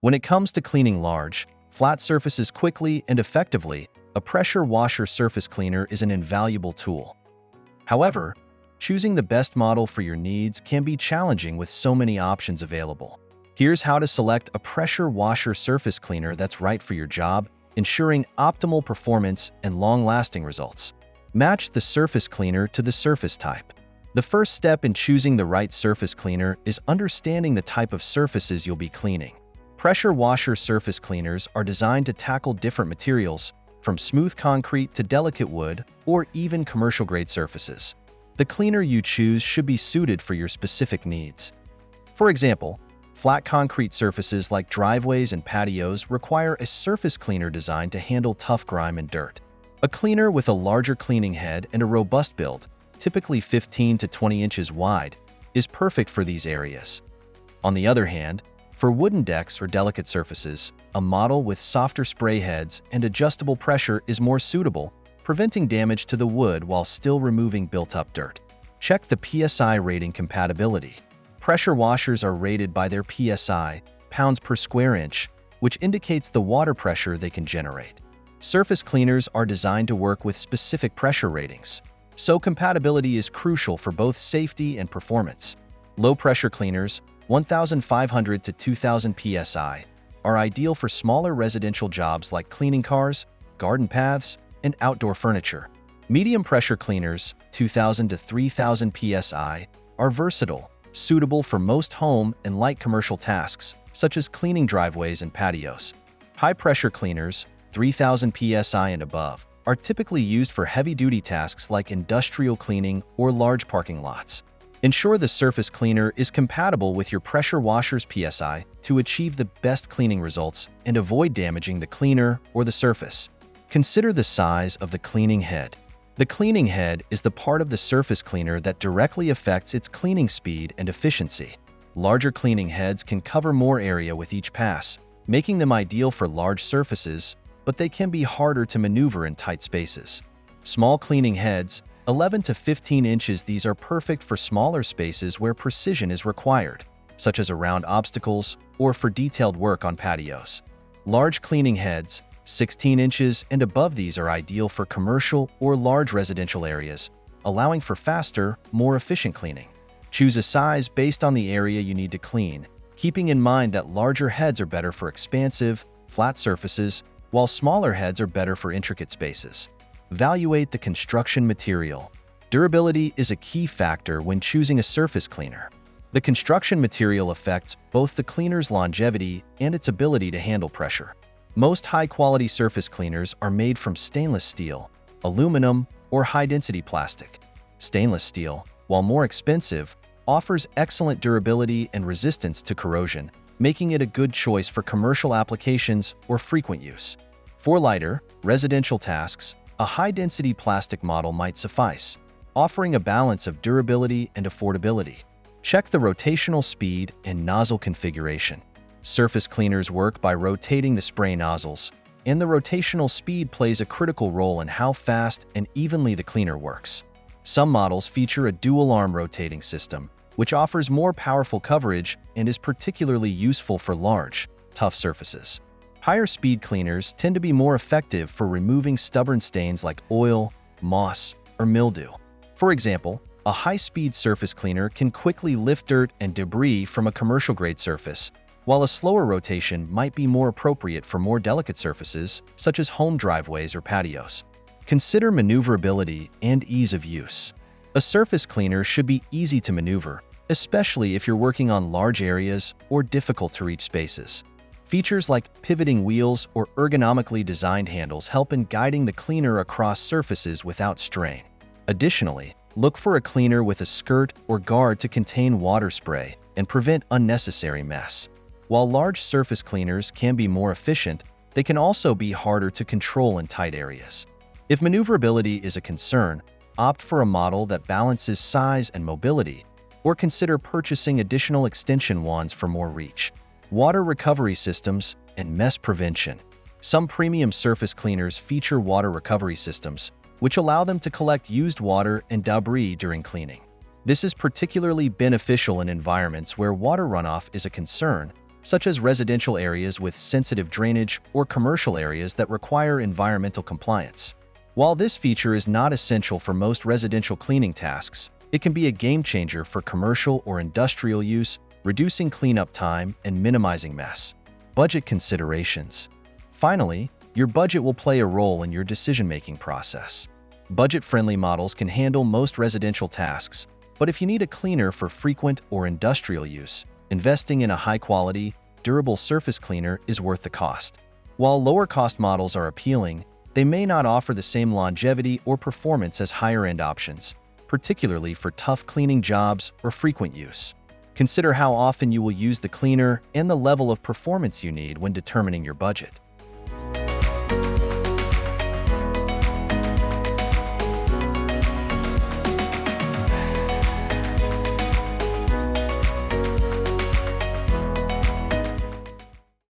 When it comes to cleaning large, flat surfaces quickly and effectively, a pressure washer surface cleaner is an invaluable tool. However, choosing the best model for your needs can be challenging with so many options available. Here's how to select a pressure washer surface cleaner that's right for your job, ensuring optimal performance and long-lasting results. Match the surface cleaner to the surface type. The first step in choosing the right surface cleaner is understanding the type of surfaces you'll be cleaning. Pressure washer surface cleaners are designed to tackle different materials, from smooth concrete to delicate wood, or even commercial-grade surfaces. The cleaner you choose should be suited for your specific needs. For example, flat concrete surfaces like driveways and patios require a surface cleaner designed to handle tough grime and dirt. A cleaner with a larger cleaning head and a robust build, typically 15 to 20 inches wide, is perfect for these areas. On the other hand, for wooden decks or delicate surfaces, a model with softer spray heads and adjustable pressure is more suitable, preventing damage to the wood while still removing built-up dirt. Check the PSI rating compatibility. Pressure washers are rated by their PSI, pounds per square inch, which indicates the water pressure they can generate. Surface cleaners are designed to work with specific pressure ratings, so compatibility is crucial for both safety and performance. Low-pressure cleaners, 1,500 to 2,000 psi, are ideal for smaller residential jobs like cleaning cars, garden paths, and outdoor furniture. Medium-pressure cleaners, 2,000 to 3,000 psi, are versatile, suitable for most home and light commercial tasks, such as cleaning driveways and patios. High-pressure cleaners, 3,000 psi and above, are typically used for heavy-duty tasks like industrial cleaning or large parking lots. Ensure the surface cleaner is compatible with your pressure washer's PSI to achieve the best cleaning results and avoid damaging the cleaner or the surface. Consider the size of the cleaning head. The cleaning head is the part of the surface cleaner that directly affects its cleaning speed and efficiency. Larger cleaning heads can cover more area with each pass, making them ideal for large surfaces, but they can be harder to maneuver in tight spaces. Small cleaning heads, 11 to 15 inches, these are perfect for smaller spaces where precision is required, such as around obstacles or for detailed work on patios. Large cleaning heads, 16 inches and above, these are ideal for commercial or large residential areas, allowing for faster, more efficient cleaning. Choose a size based on the area you need to clean, keeping in mind that larger heads are better for expansive, flat surfaces, while smaller heads are better for intricate spaces. Evaluate the construction material. Durability is a key factor when choosing a surface cleaner. The construction material affects both the cleaner's longevity and its ability to handle pressure. Most high-quality surface cleaners are made from stainless steel, aluminum, or high-density plastic. Stainless steel, while more expensive, offers excellent durability and resistance to corrosion, making it a good choice for commercial applications or frequent use. For lighter, residential tasks, a high-density plastic model might suffice, offering a balance of durability and affordability. Check the rotational speed and nozzle configuration. Surface cleaners work by rotating the spray nozzles, and the rotational speed plays a critical role in how fast and evenly the cleaner works. Some models feature a dual-arm rotating system, which offers more powerful coverage and is particularly useful for large, tough surfaces. Higher speed cleaners tend to be more effective for removing stubborn stains like oil, moss, or mildew. For example, a high-speed surface cleaner can quickly lift dirt and debris from a commercial-grade surface, while a slower rotation might be more appropriate for more delicate surfaces, such as home driveways or patios. Consider maneuverability and ease of use. A surface cleaner should be easy to maneuver, especially if you're working on large areas or difficult-to-reach spaces. Features like pivoting wheels or ergonomically designed handles help in guiding the cleaner across surfaces without strain. Additionally, look for a cleaner with a skirt or guard to contain water spray and prevent unnecessary mess. While large surface cleaners can be more efficient, they can also be harder to control in tight areas. If maneuverability is a concern, opt for a model that balances size and mobility, or consider purchasing additional extension wands for more reach. Water recovery systems and mess prevention. Some premium surface cleaners feature water recovery systems, which allow them to collect used water and debris during cleaning. This is particularly beneficial in environments where water runoff is a concern, such as residential areas with sensitive drainage or commercial areas that require environmental compliance. While this feature is not essential for most residential cleaning tasks, it can be a game changer for commercial or industrial use, reducing cleanup time and minimizing mess. Budget considerations. Finally, your budget will play a role in your decision-making process. Budget-friendly models can handle most residential tasks, but if you need a cleaner for frequent or industrial use, investing in a high-quality, durable surface cleaner is worth the cost. While lower-cost models are appealing, they may not offer the same longevity or performance as higher-end options, particularly for tough cleaning jobs or frequent use. Consider how often you will use the cleaner and the level of performance you need when determining your budget.